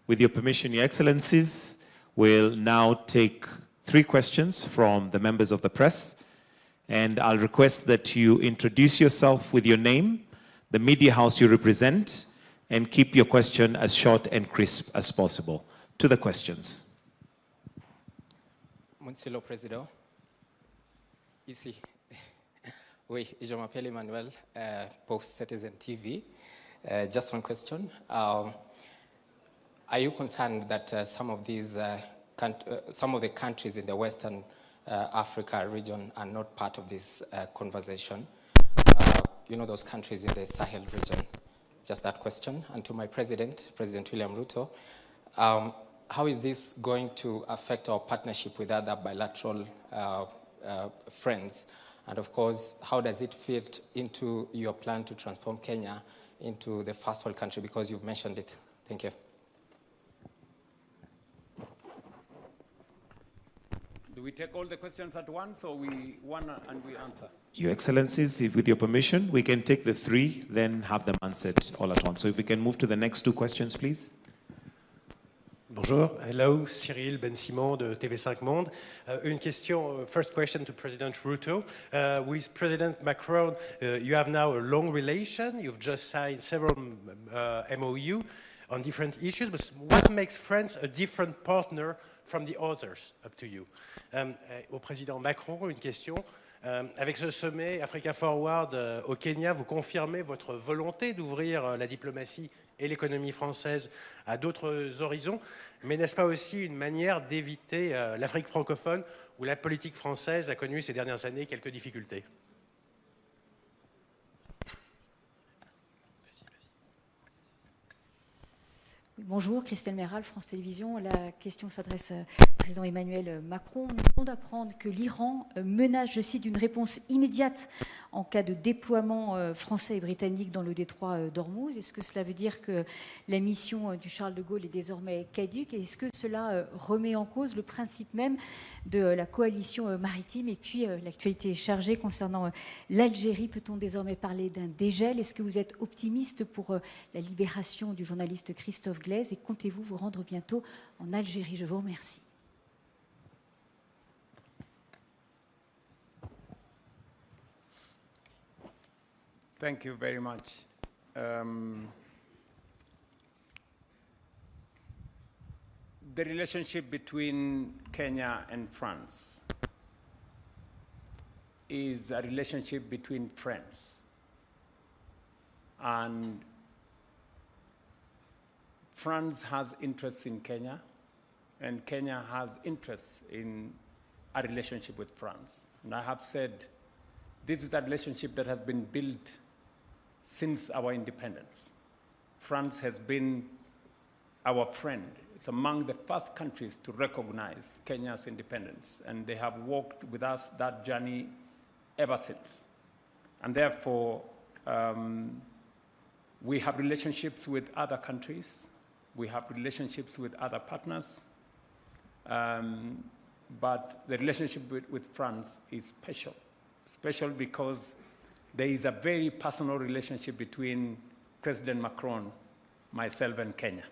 With your permission, Your Excellencies, we'll now take 3 questions from the members of the press. And I'll request that you introduce yourself with your name, the media house you represent, and keep your question as short and crisp as possible. To the questions. Monsieur le Président, ici. Oui, je m'appelle Emmanuel, Post Citizen TV. Just one question. Are you concerned that some of the countries in the Western Africa region are not part of this conversation? You know, those countries in the Sahel region. Just that question. And to my President William Ruto, how is this going to affect our partnership with other bilateral friends? And of course, how does it fit into your plan to transform Kenya into the first world country? Because you've mentioned it. Thank you. Do we take all the questions at once, or one and we answer? Your Excellencies, if with your permission, we can take the 3, then have them answered all at once. So if we can move to the next 2 questions, please. Bonjour, hello, Cyril Ben-Simon de TV5 Monde. Une question, first question to President Ruto. With President Macron, you have now a long relation. You've just signed several MOU on different issues, but what makes France a different partner from the others, up to you? Au Président Macron, une question. Avec ce sommet Africa Forward au Kenya, vous confirmez votre volonté d'ouvrir la diplomatie et l'économie française à d'autres horizons, mais n'est-ce pas aussi une manière d'éviter l'Afrique francophone où la politique française a connu ces dernières années quelques difficultés? Bonjour, Christelle Méral, France Télévisions. La question s'adresse au président Emmanuel Macron. Nous venons d'apprendre que l'Iran menace, je cite, d'une réponse immédiate en cas de déploiement français et britannique dans le détroit d'Ormuz. Est-ce que cela veut dire que la mission du Charles de Gaulle est désormais caduque? Et est-ce que cela remet en cause le principe même de la coalition maritime? Et puis, l'actualité est chargée concernant l'Algérie. Peut-on désormais parler d'un dégel? Est-ce que vous êtes optimiste pour la libération du journaliste Christophe Glaise? Et comptez-vous vous rendre bientôt en Algérie? Je vous remercie. Thank you very much. The relationship between Kenya and France is a relationship between friends. And France has interests in Kenya, and Kenya has interests in a relationship with France. And I have said this is a relationship that has been built since our independence. France has been our friend. It's among the first countries to recognize Kenya's independence, and they have walked with us that journey ever since. And therefore, we have relationships with other countries. We have relationships with other partners. But the relationship with France is special. Special because there is a very personal relationship between President Macron, myself, and Kenya.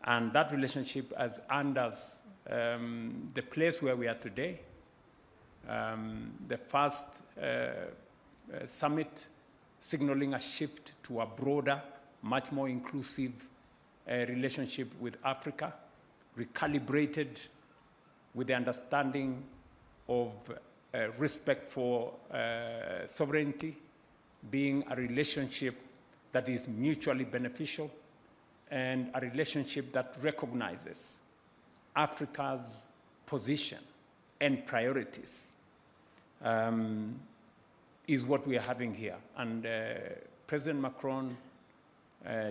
And that relationship has earned us the place where we are today. The first summit signaling a shift to a broader, much more inclusive relationship with Africa, recalibrated with the understanding of respect for sovereignty, being a relationship that is mutually beneficial, and a relationship that recognizes Africa's position and priorities is what we are having here. And President Macron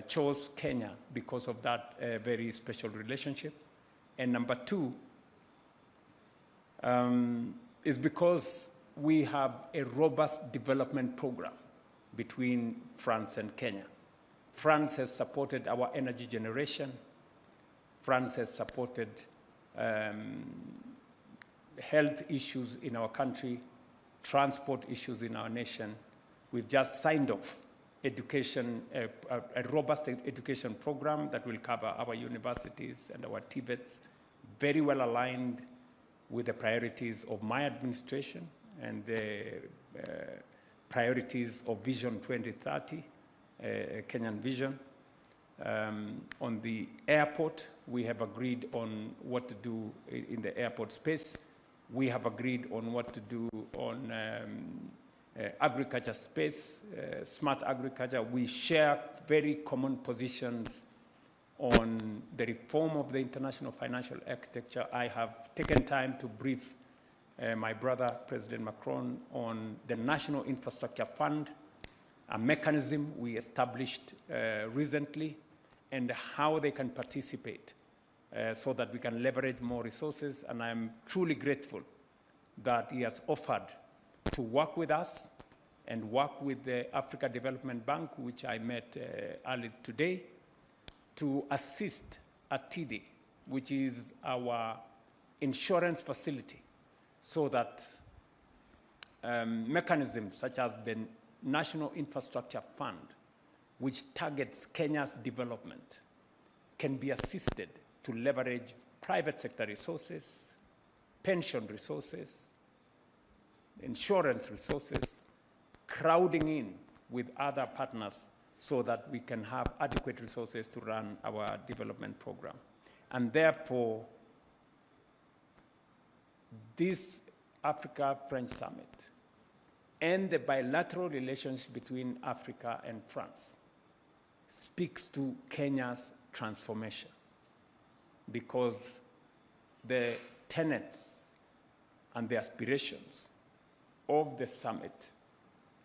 chose Kenya because of that very special relationship. And number 2, is because we have a robust development program between France and Kenya. France has supported our energy generation. France has supported health issues in our country, transport issues in our nation. We've just signed off education, a robust education program that will cover our universities and our TVETs, very well aligned with the priorities of my administration and the priorities of Vision 2030, Kenyan Vision. On the airport, we have agreed on what to do in the airport space. We have agreed on what to do on agriculture space, smart agriculture. We share very common positions on the reform of the international financial architecture. I have taken time to brief my brother, President Macron, on the National Infrastructure Fund, a mechanism we established recently, and how they can participate so that we can leverage more resources. And I'm truly grateful that he has offered to work with us and work with the Africa Development Bank, which I met early today, to assist ATIDI, which is our insurance facility, so that mechanisms such as the National Infrastructure Fund, which targets Kenya's development, can be assisted to leverage private sector resources, pension resources, insurance resources, crowding in with other partners so that we can have adequate resources to run our development program. And therefore, this Africa-French Summit and the bilateral relations between Africa and France speaks to Kenya's transformation, because the tenets and the aspirations of the summit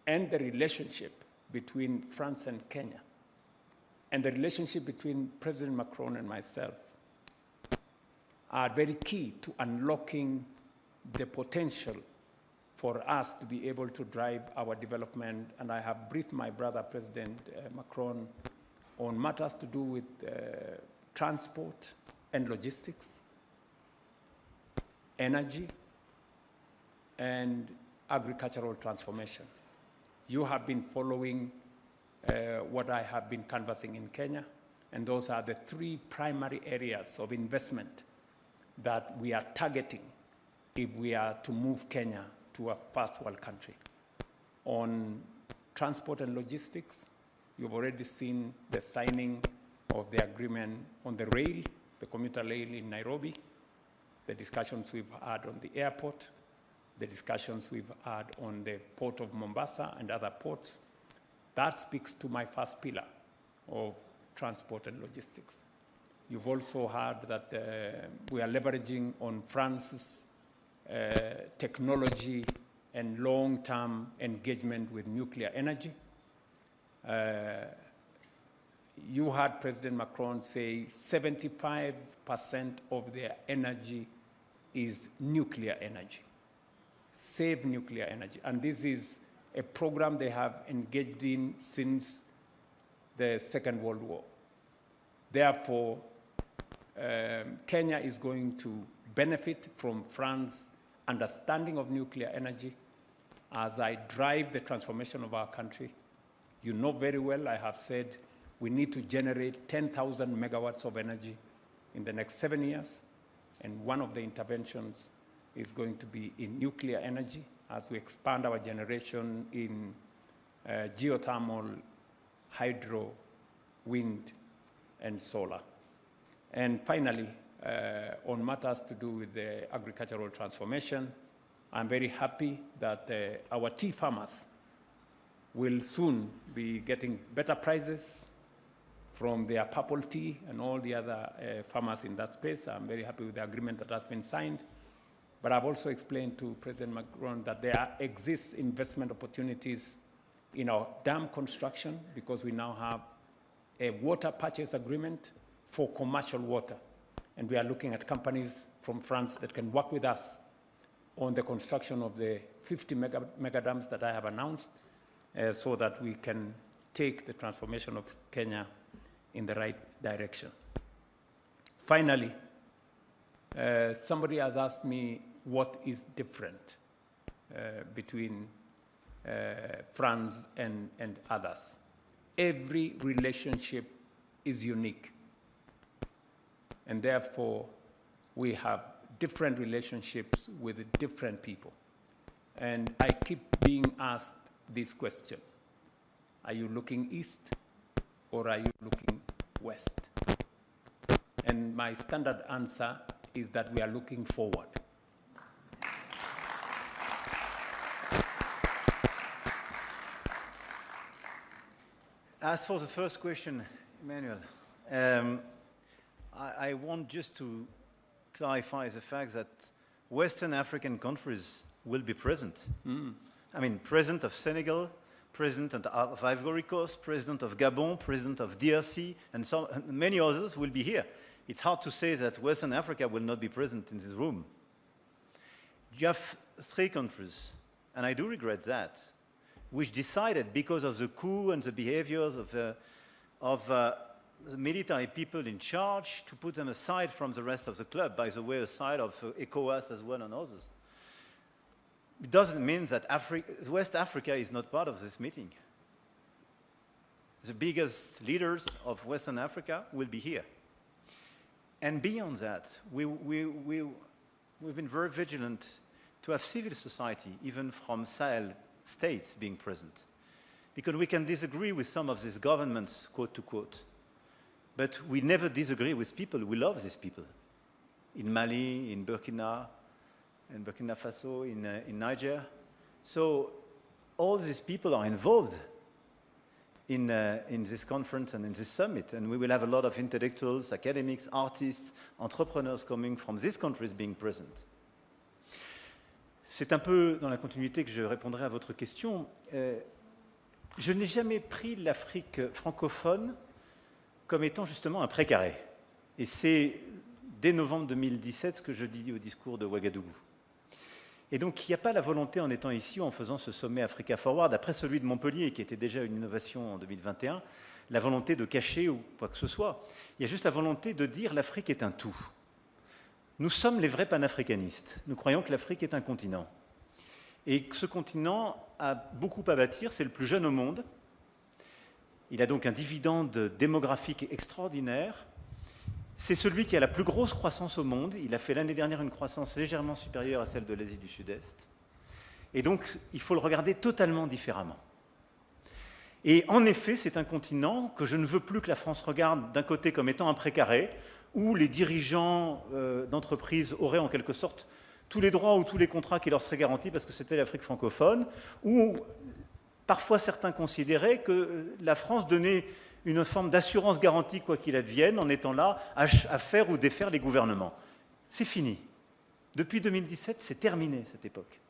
and the relationship between France and Kenya and the relationship between President Macron and myself are very key to unlocking the potential for us to be able to drive our development. And I have briefed my brother, President Macron, on matters to do with transport and logistics, energy, and agricultural transformation. You have been following what I have been canvassing in Kenya, and those are the three primary areas of investment that we are targeting if we are to move Kenya to a first world country. On transport and logistics, you've already seen the signing of the agreement on the rail, the commuter rail in Nairobi, the discussions we've had on the airport, the discussions we've had on the port of Mombasa and other ports. That speaks to my first pillar of transport and logistics. You've also heard that we are leveraging on France's technology and long-term engagement with nuclear energy. You heard President Macron say 75% of their energy is nuclear energy. Save nuclear energy. And this is a program they have engaged in since the Second World War. Therefore, Kenya is going to benefit from France's understanding of nuclear energy as I drive the transformation of our country. You know very well, I have said, we need to generate 10,000 megawatts of energy in the next 7 years. And one of the interventions is going to be in nuclear energy as we expand our generation in geothermal, hydro, wind, and solar. And finally, on matters to do with the agricultural transformation, I'm very happy that our tea farmers will soon be getting better prices from their purple tea and all the other farmers in that space. I'm very happy with the agreement that has been signed. But I've also explained to President Macron that there exists investment opportunities in our dam construction, because we now have a water purchase agreement for commercial water. And we are looking at companies from France that can work with us on the construction of the 50 mega dams that I have announced, so that we can take the transformation of Kenya in the right direction. Finally, somebody has asked me what is different between France and others. every relationship is unique. And therefore, we have different relationships with different people. And I keep being asked this question: are you looking east or are you looking west? And my standard answer is that we are looking forward. As for the first question, Emmanuel, I want just to clarify the fact that Western African countries will be present. I mean, President of Senegal, President of Ivory Coast, President of Gabon, President of DRC, and many others will be here. It's hard to say that Western Africa will not be present in this room. You have 3 countries, and I do regret that, which decided, because of the coup and the behaviors of the military people in charge, to put them aside from the rest of the club, by the way, aside of ECOWAS as well and others. It doesn't mean that West Africa is not part of this meeting. The biggest leaders of Western Africa will be here. And beyond that, we've been very vigilant to have civil society, even from Sahel states, being present. Because we can disagree with some of these governments, quote to quote, but we never disagree with people. We love these people. In Mali, in Burkina Faso, in Niger. So all these people are involved in this conference and in this summit. And we will have a lot of intellectuals, academics, artists, entrepreneurs coming from these countries being present. C'est un peu dans la continuité que je répondrai à votre question. Je n'ai jamais pris l'Afrique francophone comme étant justement un précaré. Et c'est dès novembre 2017 ce que je dis au discours de Ouagadougou. Et donc, il n'y a pas la volonté, en étant ici, ou en faisant ce sommet Africa Forward, après celui de Montpellier, qui était déjà une innovation en 2021, la volonté de cacher ou quoi que ce soit. Il y a juste la volonté de dire l'Afrique est un tout. Nous sommes les vrais panafricanistes. Nous croyons que l'Afrique est un continent. Et que ce continent a beaucoup à bâtir, c'est le plus jeune au monde. Il a donc un dividende démographique extraordinaire. C'est celui qui a la plus grosse croissance au monde. Il a fait l'année dernière une croissance légèrement supérieure à celle de l'Asie du Sud-Est. Et donc, il faut le regarder totalement différemment. Et en effet, c'est un continent que je ne veux plus que la France regarde d'un côté comme étant un précaré, où les dirigeants d'entreprises auraient en quelque sorte tous les droits ou tous les contrats qui leur seraient garantis parce que c'était l'Afrique francophone, où parfois certains considéraient que la France donnait une forme d'assurance garantie, quoi qu'il advienne, en étant là à faire ou défaire les gouvernements. C'est fini. Depuis 2017, c'est terminé, cette époque.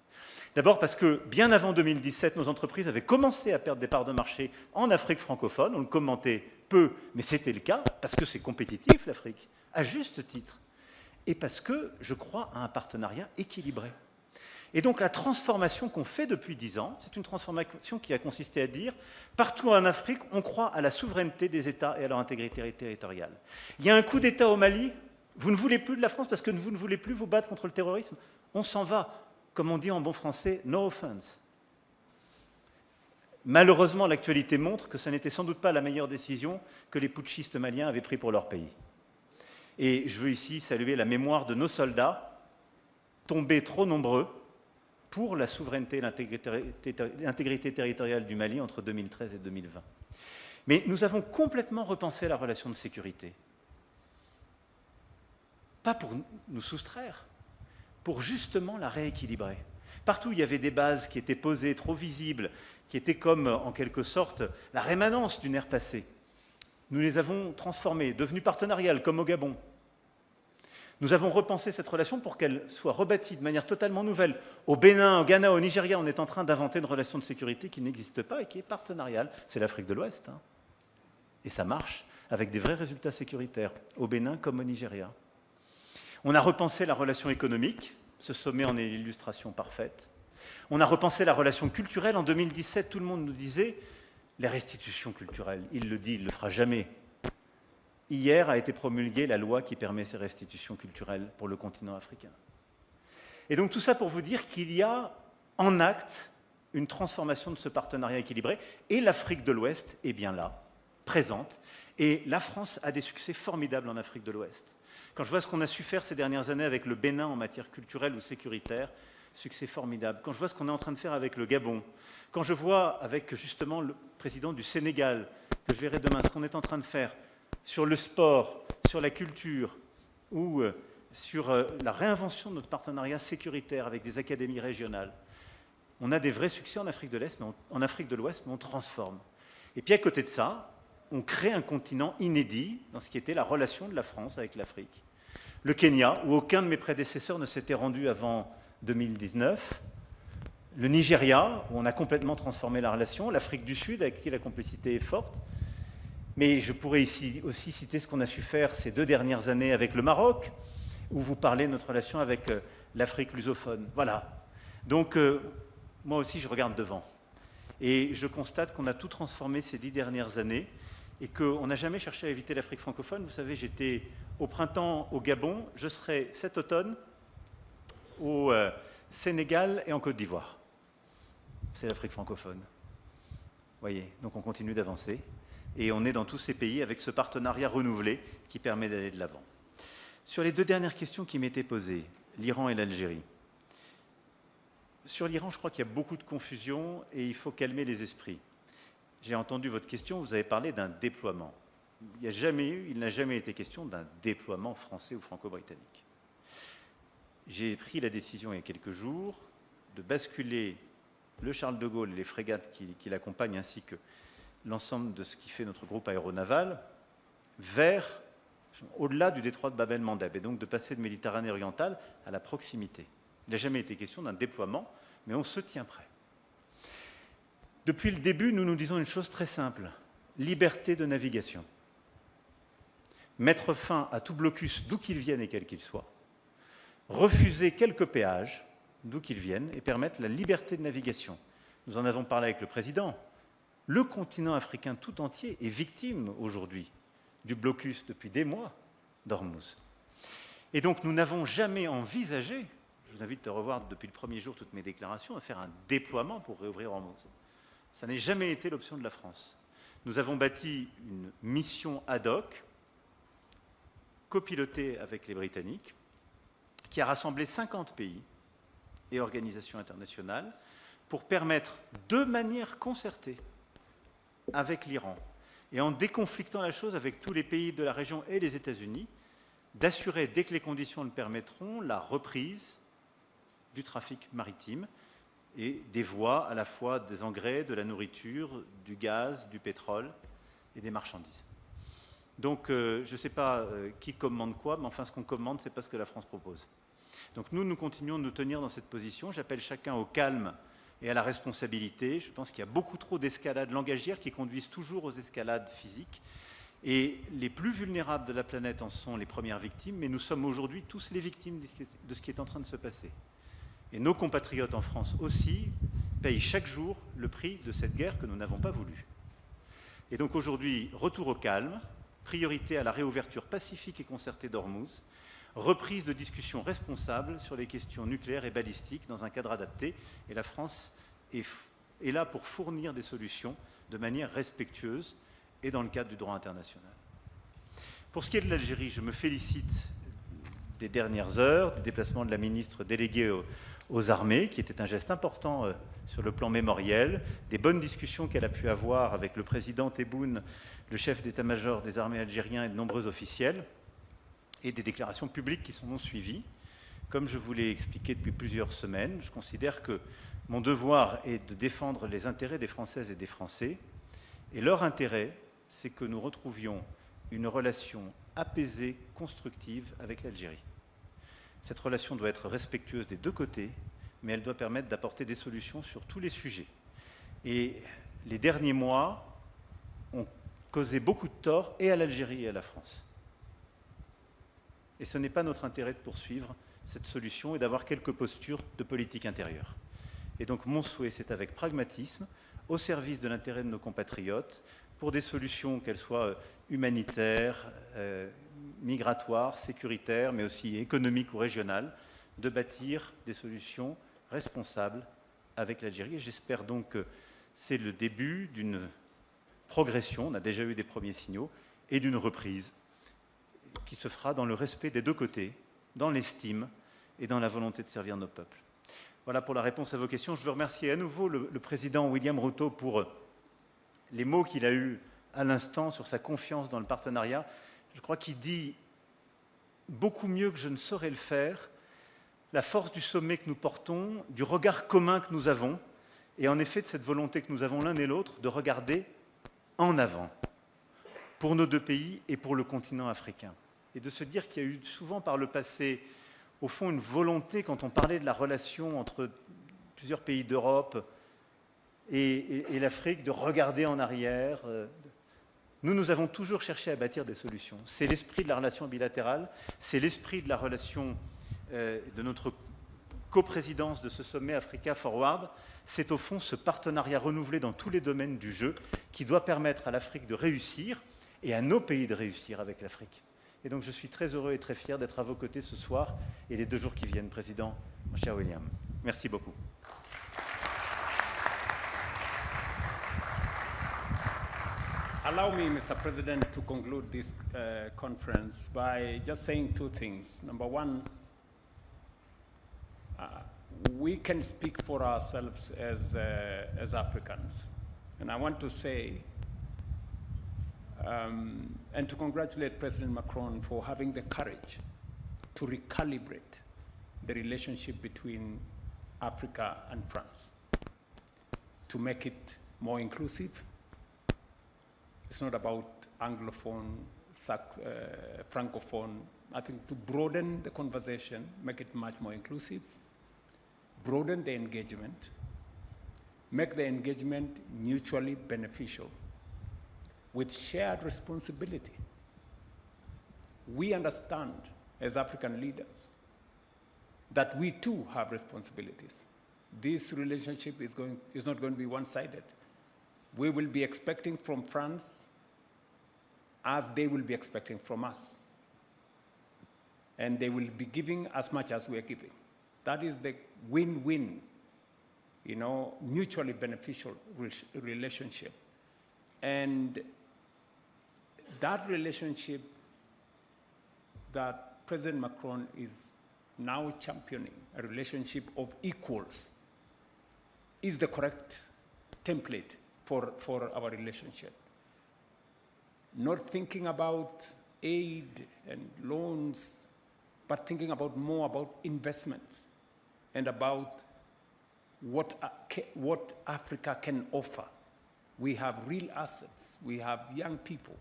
D'abord parce que, bien avant 2017, nos entreprises avaient commencé à perdre des parts de marché en Afrique francophone. On le commentait peu, mais c'était le cas, parce que c'est compétitif, l'Afrique, à juste titre. Et parce que je crois à un partenariat équilibré. Et donc la transformation qu'on fait depuis 10 ans, c'est une transformation qui a consisté à dire, partout en Afrique, on croit à la souveraineté des États et à leur intégrité territoriale. Il y a un coup d'État au Mali, vous ne voulez plus de la France parce que vous ne voulez plus vous battre contre le terrorisme, on s'en va. Comme on dit en bon français, no offense. Malheureusement, l'actualité montre que ce n'était sans doute pas la meilleure décision que les putschistes maliens avaient prise pour leur pays. Et je veux ici saluer la mémoire de nos soldats, tombés trop nombreux, pour la souveraineté et l'intégrité territoriale du Mali entre 2013 et 2020. Mais nous avons complètement repensé la relation de sécurité. Pas pour nous soustraire, pour justement la rééquilibrer. Partout où il y avait des bases qui étaient posées, trop visibles, qui étaient comme, en quelque sorte, la rémanence d'une ère passée, nous les avons transformées, devenues partenariales, comme au Gabon. Nous avons repensé cette relation pour qu'elle soit rebâtie de manière totalement nouvelle. Au Bénin, au Ghana, au Nigeria, on est en train d'inventer une relation de sécurité qui n'existe pas et qui est partenariale. C'est l'Afrique de l'Ouest. Hein. Et ça marche, avec des vrais résultats sécuritaires, au Bénin comme au Nigeria. On a repensé la relation économique, ce sommet en est l'illustration parfaite. On a repensé la relation culturelle. En 2017, tout le monde nous disait les restitutions culturelles. Il le dit, il ne le fera jamais. Hier a été promulguée la loi qui permet ces restitutions culturelles pour le continent africain. Et donc tout ça pour vous dire qu'il y a en acte une transformation de ce partenariat équilibré. Et l'Afrique de l'Ouest est bien là, présente. Et la France a des succès formidables en Afrique de l'Ouest. Quand je vois ce qu'on a su faire ces dernières années avec le Bénin en matière culturelle ou sécuritaire, succès formidable. Quand je vois ce qu'on est en train de faire avec le Gabon, quand je vois avec justement le président du Sénégal, que je verrai demain, ce qu'on est en train de faire sur le sport, sur la culture ou sur la réinvention de notre partenariat sécuritaire avec des académies régionales, on a des vrais succès en Afrique de l'Est, en Afrique de l'Ouest, mais on transforme. Et puis à côté de ça, on crée un continent inédit dans ce qui était la relation de la France avec l'Afrique. Le Kenya, où aucun de mes prédécesseurs ne s'était rendu avant 2019. Le Nigeria, où on a complètement transformé la relation. L'Afrique du Sud, avec qui la complicité est forte. Mais je pourrais ici aussi citer ce qu'on a su faire ces 2 dernières années avec le Maroc, où vous parlez de notre relation avec l'Afrique lusophone. Voilà. Donc, moi aussi, je regarde devant. Et je constate qu'on a tout transformé ces 10 dernières années et qu'on n'a jamais cherché à éviter l'Afrique francophone. Vous savez, j'étais au printemps au Gabon, je serai cet automne au Sénégal et en Côte d'Ivoire. C'est l'Afrique francophone. Vous voyez, donc on continue d'avancer. Et on est dans tous ces pays avec ce partenariat renouvelé qui permet d'aller de l'avant. Sur les 2 dernières questions qui m'étaient posées, l'Iran et l'Algérie. Sur l'Iran, je crois qu'il y a beaucoup de confusion et il faut calmer les esprits. J'ai entendu votre question, vous avez parlé d'un déploiement. Il n'a jamais été question d'un déploiement français ou franco-britannique. J'ai pris la décision il y a quelques jours de basculer le Charles de Gaulle et les frégates qui l'accompagnent ainsi que l'ensemble de ce qui fait notre groupe aéronaval vers au-delà du détroit de Bab el-Mandeb et donc de passer de Méditerranée orientale à la proximité. Il n'a jamais été question d'un déploiement, mais on se tient prêt. Depuis le début, nous nous disons une chose très simple, liberté de navigation. Mettre fin à tout blocus d'où qu'il vienne et quel qu'il soit, refuser quelques péages d'où qu'ils viennent et permettre la liberté de navigation. Nous en avons parlé avec le président. Le continent africain tout entier est victime aujourd'hui du blocus depuis des mois d'Ormuz. Et donc nous n'avons jamais envisagé, je vous invite à revoir depuis le premier jour toutes mes déclarations, à faire un déploiement pour réouvrir Ormuz. Ça n'a jamais été l'option de la France. Nous avons bâti une mission ad hoc, copilotée avec les Britanniques, qui a rassemblé 50 pays et organisations internationales pour permettre de manière concertée avec l'Iran et en déconflictant la chose avec tous les pays de la région et les États-Unis, d'assurer, dès que les conditions le permettront, la reprise du trafic maritime et des voies à la fois des engrais, de la nourriture, du gaz, du pétrole et des marchandises. Donc je ne sais pas qui commande quoi, mais enfin ce qu'on commande, ce n'est pas ce que la France propose. Donc nous continuons de nous tenir dans cette position. J'appelle chacun au calme et à la responsabilité. Je pense qu'il y a beaucoup trop d'escalades langagières qui conduisent toujours aux escalades physiques. Et les plus vulnérables de la planète en sont les premières victimes, mais nous sommes aujourd'hui tous les victimes de ce qui est en train de se passer. Et nos compatriotes en France aussi payent chaque jour le prix de cette guerre que nous n'avons pas voulu. Et donc aujourd'hui, retour au calme, priorité à la réouverture pacifique et concertée d'Ormuz, reprise de discussions responsables sur les questions nucléaires et balistiques dans un cadre adapté. Et la France est là pour fournir des solutions de manière respectueuse et dans le cadre du droit international. Pour ce qui est de l'Algérie, je me félicite des dernières heures, du déplacement de la ministre déléguée aux armées, qui était un geste important sur le plan mémoriel, des bonnes discussions qu'elle a pu avoir avec le président Tebboune, le chef d'état-major des armées algériens et de nombreux officiels, et des déclarations publiques qui sont suivies. Comme je vous l'ai expliqué depuis plusieurs semaines, je considère que mon devoir est de défendre les intérêts des Françaises et des Français, et leur intérêt, c'est que nous retrouvions une relation apaisée, constructive avec l'Algérie. Cette relation doit être respectueuse des 2 côtés, mais elle doit permettre d'apporter des solutions sur tous les sujets. Et les derniers mois ont causé beaucoup de tort et à l'Algérie et à la France. Et ce n'est pas notre intérêt de poursuivre cette solution et d'avoir quelques postures de politique intérieure. Et donc mon souhait, c'est avec pragmatisme, au service de l'intérêt de nos compatriotes, pour des solutions, qu'elles soient humanitaires, migratoires, sécuritaires, mais aussi économiques ou régionales, de bâtir des solutions responsables avec l'Algérie. J'espère donc que c'est le début d'une progression, on a déjà eu des premiers signaux, et d'une reprise qui se fera dans le respect des deux côtés, dans l'estime et dans la volonté de servir nos peuples. Voilà pour la réponse à vos questions. Je veux remercier à nouveau le président William Ruto pour les mots qu'il a eus à l'instant sur sa confiance dans le partenariat. Je crois qu'il dit beaucoup mieux que je ne saurais le faire la force du sommet que nous portons, du regard commun que nous avons, et en effet de cette volonté que nous avons l'un et l'autre de regarder en avant pour nos deux pays et pour le continent africain. Et de se dire qu'il y a eu souvent par le passé, au fond, une volonté, quand on parlait de la relation entre plusieurs pays d'Europe et l'Afrique, de regarder en arrière. Nous avons toujours cherché à bâtir des solutions. C'est l'esprit de la relation bilatérale, c'est l'esprit de la relation de notre coprésidence de ce sommet Africa Forward. C'est au fond ce partenariat renouvelé dans tous les domaines du jeu qui doit permettre à l'Afrique de réussir et à nos pays de réussir avec l'Afrique. Et donc je suis très heureux et très fier d'être à vos côtés ce soir et les 2 jours qui viennent, Président, mon cher William. Merci beaucoup. Allow me, Mr. President, to conclude this conference by just saying 2 things. Number one, we can speak for ourselves as Africans. And I want to say, and to congratulate President Macron for having the courage to recalibrate the relationship between Africa and France, to make it more inclusive. It's not about Anglophone, Francophone. I think to broaden the conversation, make it much more inclusive, broaden the engagement, make the engagement mutually beneficial with shared responsibility. We understand as African leaders that we too have responsibilities. This relationship is not going to be one-sided. We will be expecting from France as they will be expecting from us. And they will be giving as much as we are giving. That is the win-win, mutually beneficial relationship. And that relationship that President Macron is now championing, a relationship of equals, is the correct template for our relationship. Not thinking about aid and loans, but thinking more about investments and about what Africa can offer. We have real assets. We have young people,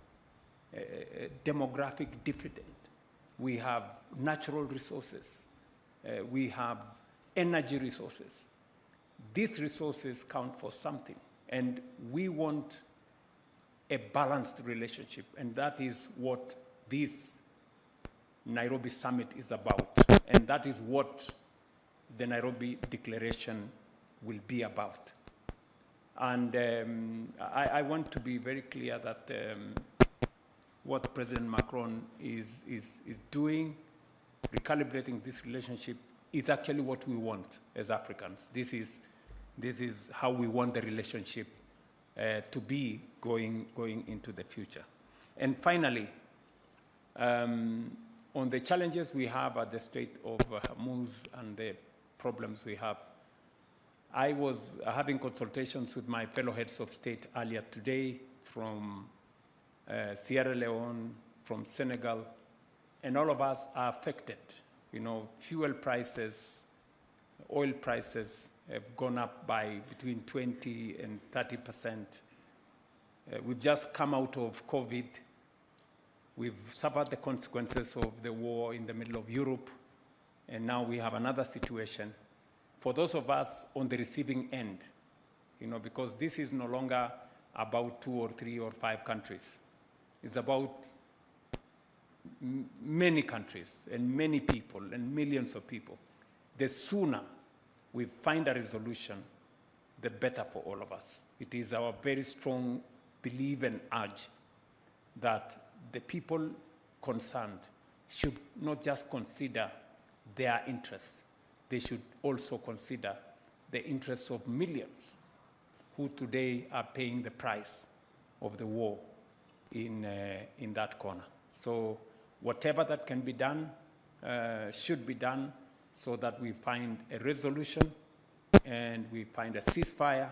demographic dividend. We have natural resources. We have energy resources. These resources count for something, and we want a balanced relationship, and that is what this Nairobi summit is about, and that is what the Nairobi Declaration will be about. And I want to be very clear that what President Macron is doing, recalibrating this relationship, is actually what we want as Africans. This is how we want the relationship to be going into the future. And finally, on the challenges we have at the Strait of Hormuz and the problems we have, I was having consultations with my fellow heads of state earlier today from Sierra Leone, from Senegal, and all of us are affected. Fuel prices, oil prices have gone up by between 20 and 30%. We've just come out of COVID. We've suffered the consequences of the war in the middle of Europe, and now we have another situation. For those of us on the receiving end, because this is no longer about 2 or 3 or 5 countries. It's about many countries and many people and millions of people. The sooner we find a resolution, the better for all of us. It is our very strong belief and urge that the people concerned should not just consider their interests, they should also consider the interests of millions who today are paying the price of the war in that corner. So whatever that can be done should be done so that we find a resolution and we find a ceasefire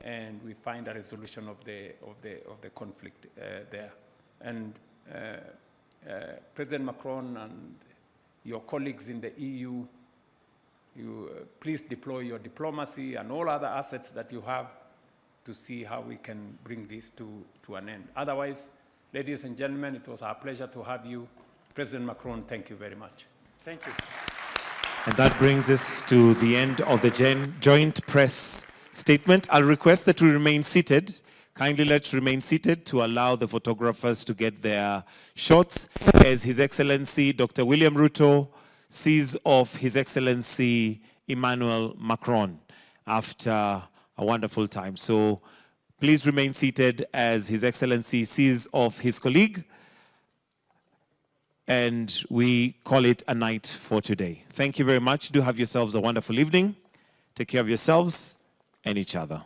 and we find a resolution of the conflict there. And President Macron and your colleagues in the EU, you please deploy your diplomacy and all other assets that you have to see how we can bring this to an end. Otherwise, ladies and gentlemen, it was our pleasure to have you. President Macron, thank you very much. Thank you. And that brings us to the end of the joint press statement. I'll request that we remain seated. Kindly let's remain seated to allow the photographers to get their shots as His Excellency Dr. William Ruto sees off His Excellency Emmanuel Macron after a wonderful time. So please remain seated as His Excellency sees off his colleague. And we call it a night for today. Thank you very much. Do have yourselves a wonderful evening. Take care of yourselves and each other.